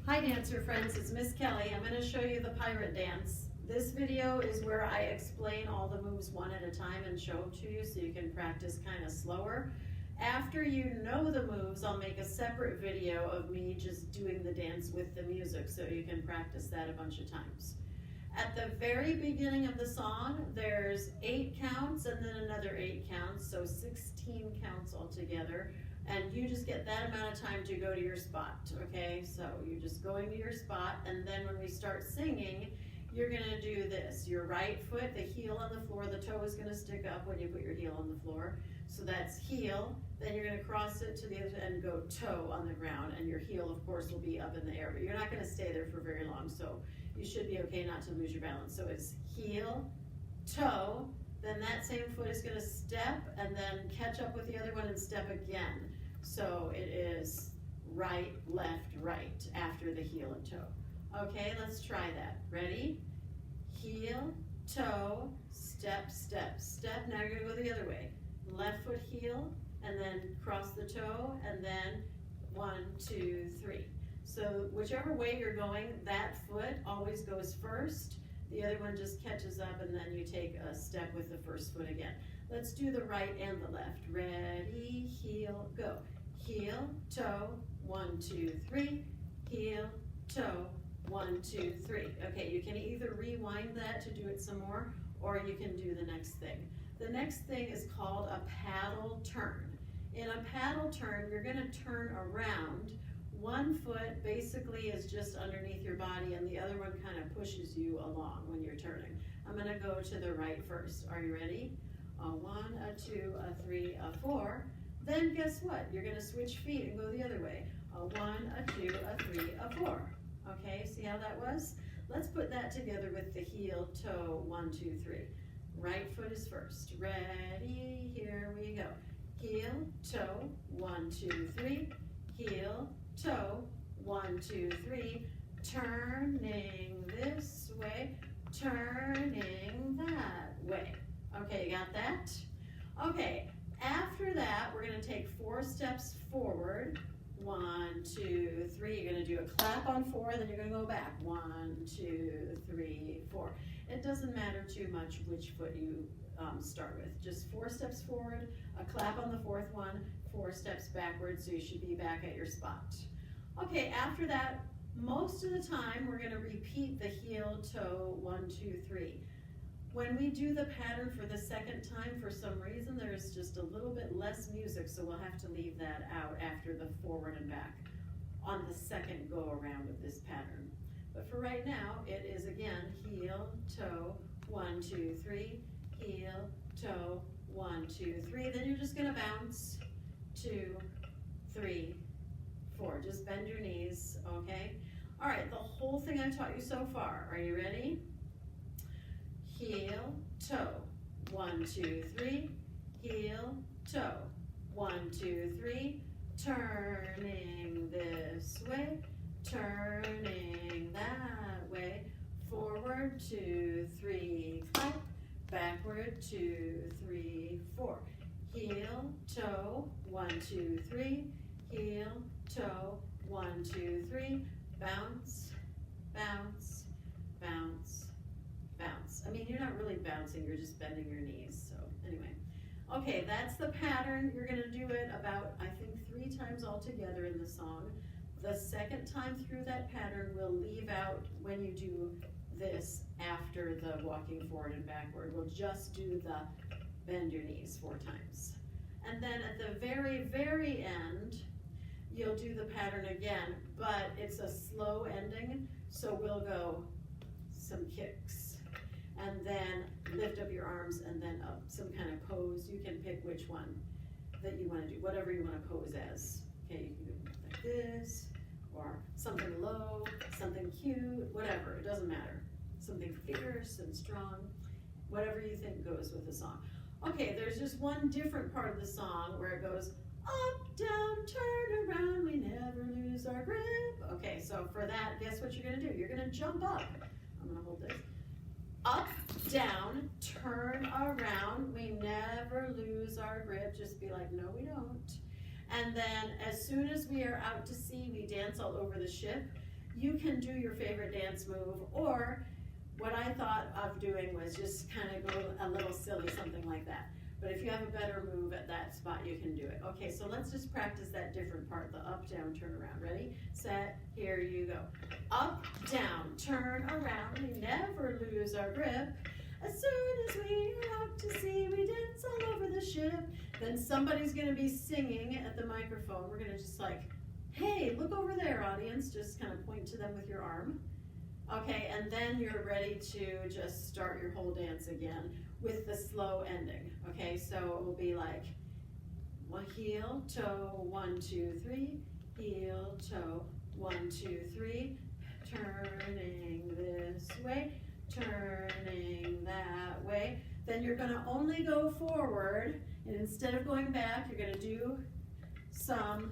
Hi dancer friends, it's Miss Kelly. I'm going to show you the pirate dance. This video is where I explain all the moves one at a time and show them to you so you can practice kind of slower. After you know the moves, I'll make a separate video of me just doing the dance with the music so you can practice that a bunch of times. At the very beginning of the song, there's 8 counts and then another 8 counts, so 16 counts altogether. And you just get that amount of time to go to your spot, okay? So you're just going to your spot, and then when we start singing, you're gonna do this. Your right foot, the heel on the floor, the toe is gonna stick up when you put your heel on the floor. So that's heel, then you're gonna cross it to the other end, go toe on the ground, and your heel, of course, will be up in the air, but you're not gonna stay there for very long, so you should be okay not to lose your balance. So it's heel, toe, then that same foot is gonna step and then catch up with the other one and step again. So it is right, left, right after the heel and toe. Okay, let's try that. Ready? Heel, toe, step, step, step. Now you're gonna go the other way. Left foot heel, and then cross the toe, and then 1, 2, 3. So whichever way you're going, that foot always goes first. The other one just catches up, and then you take a step with the first foot again. Let's do the right and the left. Ready, heel, go. Heel, toe, 1, 2, 3. Heel, toe, 1, 2, 3. Okay, you can either rewind that to do it some more, or you can do the next thing. The next thing is called a paddle turn. In a paddle turn, you're gonna turn around. One foot basically is just underneath your body, and the other one kind of pushes you along when you're turning. I'm gonna go to the right first. Are you ready? 1, 2, 3, 4. Then guess what? You're gonna switch feet and go the other way. 1, 2, 3, 4. Okay, see how that was? Let's put that together with the heel, toe, 1, 2, 3. Right foot is first. Ready, here we go. Heel, toe, 1, 2, 3. Heel, toe, 1, 2, 3. Turning this way, turning that way. Okay, you got that? Okay, after that, we're gonna take 4 steps forward. 1, 2, 3. You're gonna do a clap on 4, then you're gonna go back. 1, 2, 3, 4. It doesn't matter too much which foot you start with. Just 4 steps forward, a clap on the 4th one, 4 steps backwards, so you should be back at your spot. Okay, after that, most of the time, we're gonna repeat the heel, toe, 1, 2, 3. When we do the pattern for the second time, for some reason, there's just a little bit less music, so we'll have to leave that out after the forward and back on the second go around of this pattern. But for right now, it is again, heel, toe, 1, 2, 3, heel, toe, 1, 2, 3. Then you're just gonna bounce, 2, 3, 4. Just bend your knees, okay? All right, the whole thing I taught you so far. Are you ready? Heel, toe, 1, 2, 3. Heel, toe, 1, 2, 3. Turning this way, turning that way. Forward, 2, 3, clap. Backward, 2, 3, 4. Heel, toe, 1, 2, 3. Heel, toe, 1, 2, 3. Bounce, bounce, bounce, bounce. I mean, you're not really bouncing, you're just bending your knees. So anyway, okay, that's the pattern. You're gonna do it about, I think, 3 times altogether in the song. The second time through that pattern, we'll leave out when you do this after the walking forward and backward. We'll just do the bend your knees 4 times. And then at the very, very end, you'll do the pattern again, but it's a slow ending, so we'll go some kicks, and then lift up your arms, and then up some kind of pose. You can pick which one that you want to do, whatever you want to pose as. Okay, you can do like this, or something low, something cute, whatever, it doesn't matter. Something fierce and strong, whatever you think goes with the song. Okay, there's just one different part of the song where it goes up, down, turn around, we never lose our grip. Okay, so for that, guess what you're gonna do? You're gonna jump up. I'm gonna hold this. Up, down, turn around, we never lose our grip. Just be like, no, we don't. And then as soon as we are out to sea, we dance all over the ship. you can do your favorite dance move, or what I thought of doing was just kind of go a little silly, something like that. But if you have a better move at that spot, you can do it. Okay, so let's just practice that different part, the up, down, turn around. Ready, set, here you go. Up, down, turn around, we never lose our grip. As soon as we are out to sea, we dance all over the ship. Then somebody's gonna be singing at the microphone. We're gonna just like, hey, look over there, audience. Just kind of point to them with your arm. Okay, and then you're ready to just start your whole dance again with the slow ending. Okay, so it will be like, one heel, toe, 1, 2, 3, heel, toe, 1, 2, 3, turning this way, turning that way. Then you're gonna only go forward, and instead of going back, you're gonna do some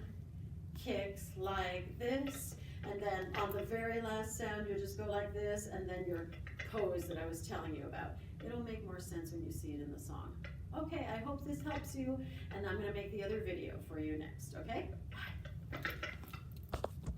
kicks like this, and then on the very last sound, you'll just go like this, and then your pose that I was telling you about. It'll make more sense when you see it in the song. Okay, I hope this helps you, and I'm gonna make the other video for you next, okay? Bye.